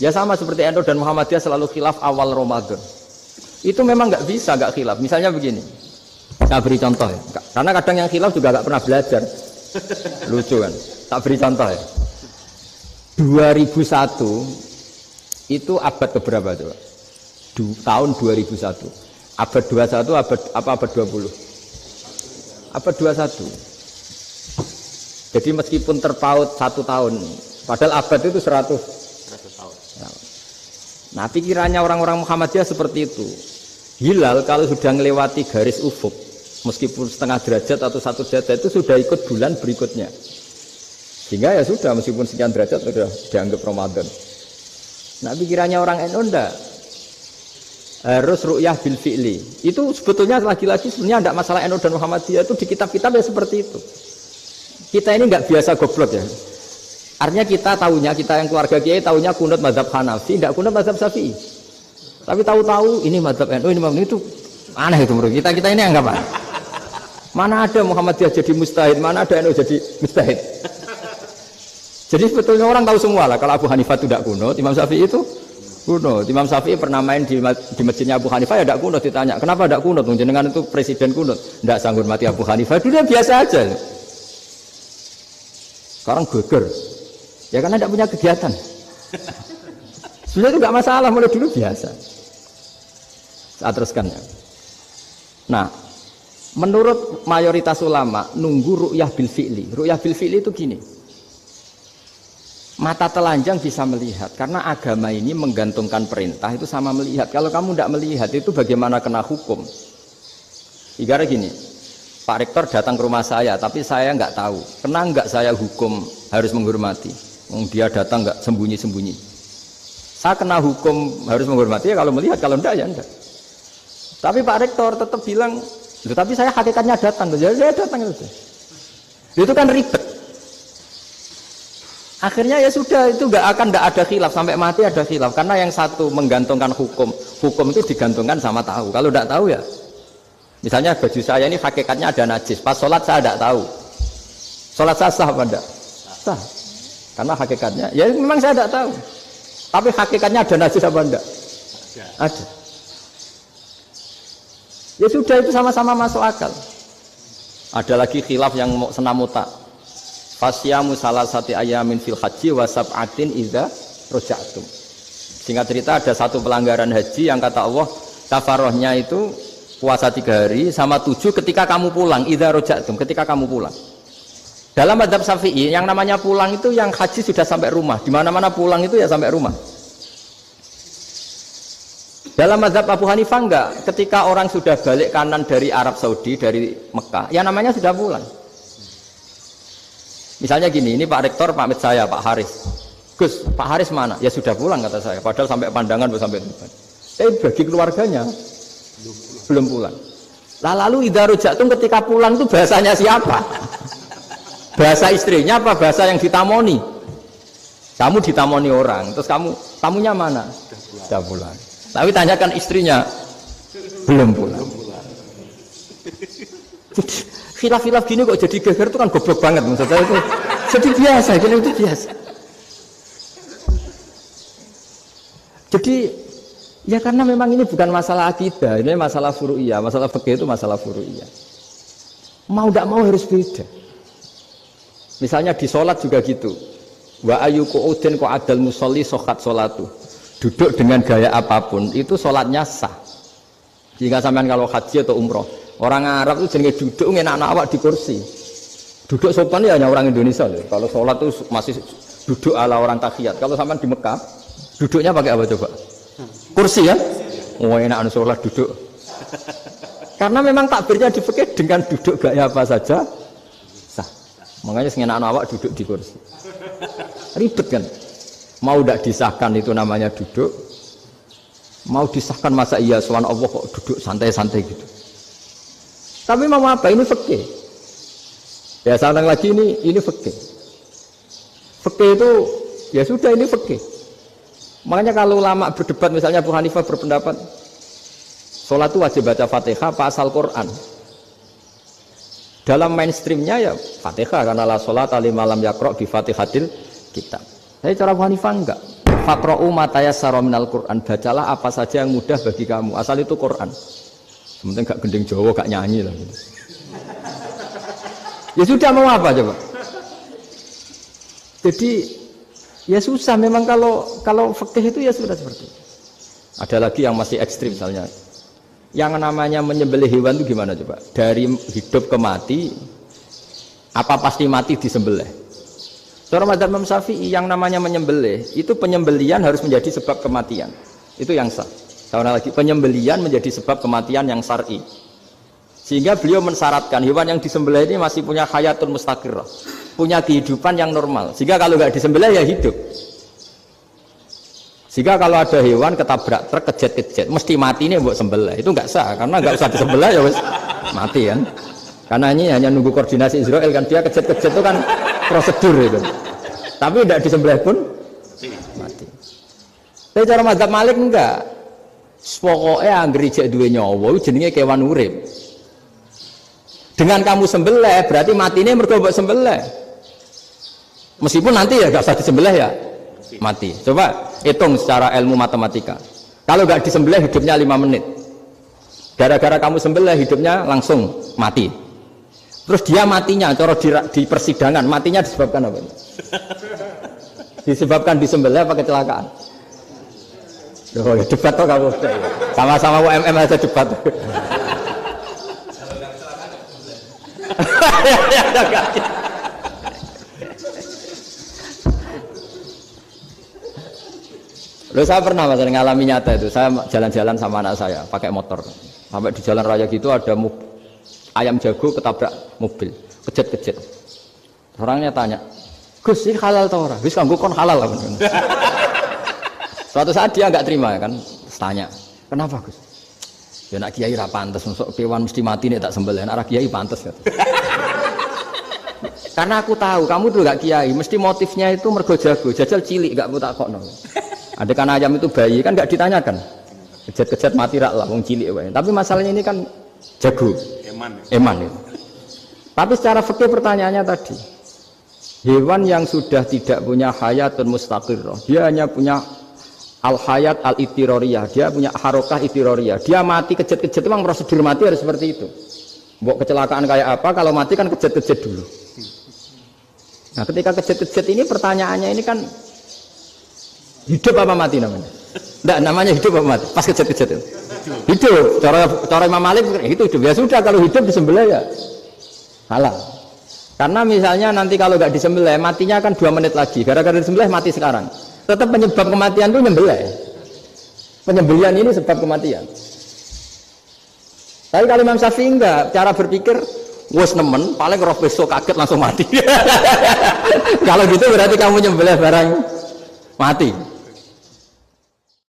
Ya sama seperti NU dan Muhammadiyah selalu khilaf awal Ramadan. Itu memang nggak bisa nggak khilaf. Misalnya begini, saya beri contoh ya. Karena kadang yang khilaf juga nggak pernah belajar. Lucu kan? Tak beri contoh ya. 2001 itu abad keberapa coba? Tahun 2001. Abad 21 abad 20? Abad 21. Jadi meskipun terpaut 1 tahun, padahal abad itu 100 tahun. Nah, pikirannya orang-orang Muhammadiyah seperti itu. Hilal kalau sudah melewati garis ufuk, meskipun setengah derajat atau 1 derajat itu sudah ikut bulan berikutnya. Sehingga ya sudah, meskipun sekian derajat sudah dianggap Ramadan. Nah, pikirannya orang NU enggak. Harus ru'yah bil fi'li. Itu sebetulnya lagi-lagi sebenarnya enggak masalah NU dan Muhammadiyah, itu di kitab-kitab ya seperti itu. Kita ini enggak biasa goblok ya. Artinya kita yang keluarga kiai tahunya kunut mazhab Hanafi, enggak kunut mazhab Syafi'i. Tapi tahu-tahu ini mazhab NU, ini mazhab itu aneh itu menurut kita ini anggap apa? Mana ada Muhammadiyah jadi mustahid, mana ada NU jadi mustahid. Jadi sebetulnya orang tahu semua lah kalau Abu Hanifah itu tidak kunut, Imam Syafi'i itu kunut. Imam Syafi'i pernah main di masjidnya Abu Hanifah ya tidak kunut, ditanya kenapa tidak kunut? Jenengan itu presiden kunut, tidak sanggup mati Abu Hanifah, dulu biasa aja. Sekarang geger, ya karena tidak punya kegiatan. Sebenarnya itu tidak masalah, mulai dulu biasa. Saya teruskan ya. Nah, menurut mayoritas ulama nunggu ru'yah bil fi'li. Ru'yah bil fi'li itu gini. Mata telanjang bisa melihat karena agama ini menggantungkan perintah itu sama melihat. Kalau kamu tidak melihat itu bagaimana kena hukum? Ibarat gini, Pak Rektor datang ke rumah saya tapi saya nggak tahu. Kena nggak saya hukum harus menghormati? Dia datang nggak sembunyi-sembunyi. Saya kena hukum harus menghormati ya kalau melihat, kalau enggak ya enggak. Tapi Pak Rektor tetap bilang, tapi saya hakikatnya datang, jadi saya datang itu. Itu kan ribet. Akhirnya ya sudah, itu nggak ada khilaf sampai mati, ada khilaf karena yang satu menggantungkan hukum itu digantungkan sama tahu. Kalau tidak tahu ya, misalnya baju saya ini hakikatnya ada najis, pas sholat saya tidak tahu, sholat saya sah apa enggak? Sah, karena hakikatnya ya memang saya tidak tahu, tapi hakikatnya ada najis apa enggak? Ada. Ya sudah, itu sama-sama masuk akal. Ada lagi khilaf yang senam otak. Fasyamu salasati ayamin fil haji wa sab'atin idza raja'tum. Singkat cerita ada satu pelanggaran haji yang kata Allah kafarohnya itu puasa 3 hari sama 7 ketika kamu pulang, idza raja'tum, ketika kamu pulang. Dalam mazhab Syafi'i yang namanya pulang itu yang haji sudah sampai rumah. Di mana-mana pulang itu ya sampai rumah. Dalam mazhab Abu Hanifah enggak, ketika orang sudah balik kanan dari Arab Saudi, dari Mekah, ya namanya sudah pulang. Misalnya gini, ini Pak Rektor pamit saya, Pak Haris. Gus, Pak Haris mana? Ya sudah pulang kata saya, padahal sampai pandangan sampai depan. Bagi keluarganya belum pulang. Lalu idza raja'tum ketika pulang itu bahasanya siapa? Bahasa istrinya apa bahasa yang ditamoni? Kamu ditamoni orang, terus tamunya mana? Sudah pulang. Tapi tanyakan istrinya, belum pulang. Khilaf-khilaf gini kok jadi geger itu kan goblok banget maksud saya itu. Jadi biasa, gini itu biasa. Jadi ya karena memang ini bukan masalah akidah, ini masalah furu'iyah, masalah fikih itu masalah furu'iyah. Mau tidak mau harus beda. Misalnya di sholat juga gitu. Wa ayyuku udin ko adal musolli sokat sholatu. Duduk dengan gaya apapun itu sholatnya sah. Jika sampean kalau haji atau umroh, orang Arab itu jenenge duduk enak-enak awak di kursi. Duduk sopan ya hanya orang Indonesia loh. Kalau sholat itu masih duduk ala orang tahiyat. Kalau sampean di Mekah, duduknya pakai apa coba? Kursi ya? Oh enak sholat duduk. Karena memang takbirnya di fikih dengan duduk gaya apa saja sah. Makanya sengenak awak duduk di kursi. Ribet kan? Mau tidak disahkan itu namanya duduk, mau disahkan masa iya soal Allah kok duduk santai-santai gitu. Tapi mau apa? Ini fikih. Ya sekarang lagi ini fikih. Fikih itu ya sudah, ini fikih. Makanya kalau ulama berdebat, misalnya Abu Hanifah berpendapat sholat itu wajib baca Fatihah apa asal Quran. Dalam mainstreamnya ya Fatihah, karena la sholat liman lam yaqra' bi Fatihatil kitab. Tapi cara Abu Hanifah enggak. Faqra'u ma tayassara minal Qur'an, bacalah apa saja yang mudah bagi kamu. Asal itu Quran. Sementing gak gending Jawa, gak nyanyi lah gitu. Ya sudah, mau apa coba? Jadi ya susah memang kalau fikih itu ya sudah seperti itu. Ada lagi yang masih ekstrim misalnya. Yang namanya menyembelih hewan itu gimana coba? Dari hidup ke mati, apa pasti mati disembelih? Cara madzhab Imam Syafi'i yang namanya menyembelih itu penyembelian harus menjadi sebab kematian. Itu yang sah. Karena lagi penyembelian menjadi sebab kematian yang syar'i. Sehingga beliau mensyaratkan hewan yang disembelih ini masih punya hayatun mustaqirrah, punya kehidupan yang normal. Sehingga kalau nggak disembelih ya hidup. Sehingga kalau ada hewan ketabrak truk kejet-kejet, mesti mati ini buat sembelih. Itu nggak sah karena nggak usah disembelih ya wis mati kan. Karena ini hanya nunggu koordinasi Israel kan, dia kejet-kejet itu kan prosedur itu. Tapi tidak disembelih pun mati. Tapi cara madzhab Malik enggak. Pokoknya anggere jek duwe nyawa jenenge kewan urip. Dengan kamu sembelih berarti matine mergo mbok sembelih. Meskipun nanti ya enggak usah disembelih ya mati. Coba hitung secara ilmu matematika. Kalau enggak disembelih hidupnya 5 menit. Gara-gara kamu sembelih hidupnya langsung mati. Terus dia matinya, cara di persidangan, matinya disebabkan apa? Disebabkan disembelih apa kecelakaan? Loh, ya debat toh kamu. Sama-sama UMM aja debat. Loh, saya pernah mas ngalami nyata itu. Saya jalan-jalan sama anak saya pakai motor. Sampai di jalan raya gitu ada ayam jago ketabrak mobil, kejet-kejet. Orangnya tanya, Gus ini halal tau ora? Wis kanggo kon halal apa? Suatu saat dia nggak terima kan, tanya, kenapa Gus? Ya nak kiai ra pantes, masuk kewan mesti mati nih tak sembelih. Nak kiai pantes kan? Karena aku tahu kamu tuh nggak kiai, mesti motifnya itu mergo jago, jajal cilik nggak mau tak kok no. Ada kan ayam itu bayi kan nggak ditanyakan, kejet-kejet mati rak lah, wong cilik wae. Tapi masalahnya ini kan jago. Eman itu. Tapi secara fikih pertanyaannya tadi, hewan yang sudah tidak punya hayatun mustaqirrah, dia hanya punya al-hayat al-itiroriyah, dia punya harokah itiroriyah, dia mati kejet-kejet, memang prosedur mati harus seperti itu. Mbok kecelakaan kayak apa, kalau mati kan kejet-kejet dulu. Nah ketika kejet-kejet ini pertanyaannya ini kan hidup apa mati namanya? Enggak, namanya hidup apa mati? Pas kejet-kejet itu hidup. Cara Imam Malik itu hidup. Ya sudah, kalau hidup disembelih ya halal. Karena misalnya nanti kalau nggak disembelih matinya kan 2 menit lagi. Gara-gara disembelih mati sekarang. Tetap penyebab kematian itu nyembelih. Penyembelian ini sebab kematian. Tapi kalau Imam Syafi'i enggak, cara berpikir wes nemen, paling roh besok kaget langsung mati. Kalau gitu berarti kamu nyembelih barang mati.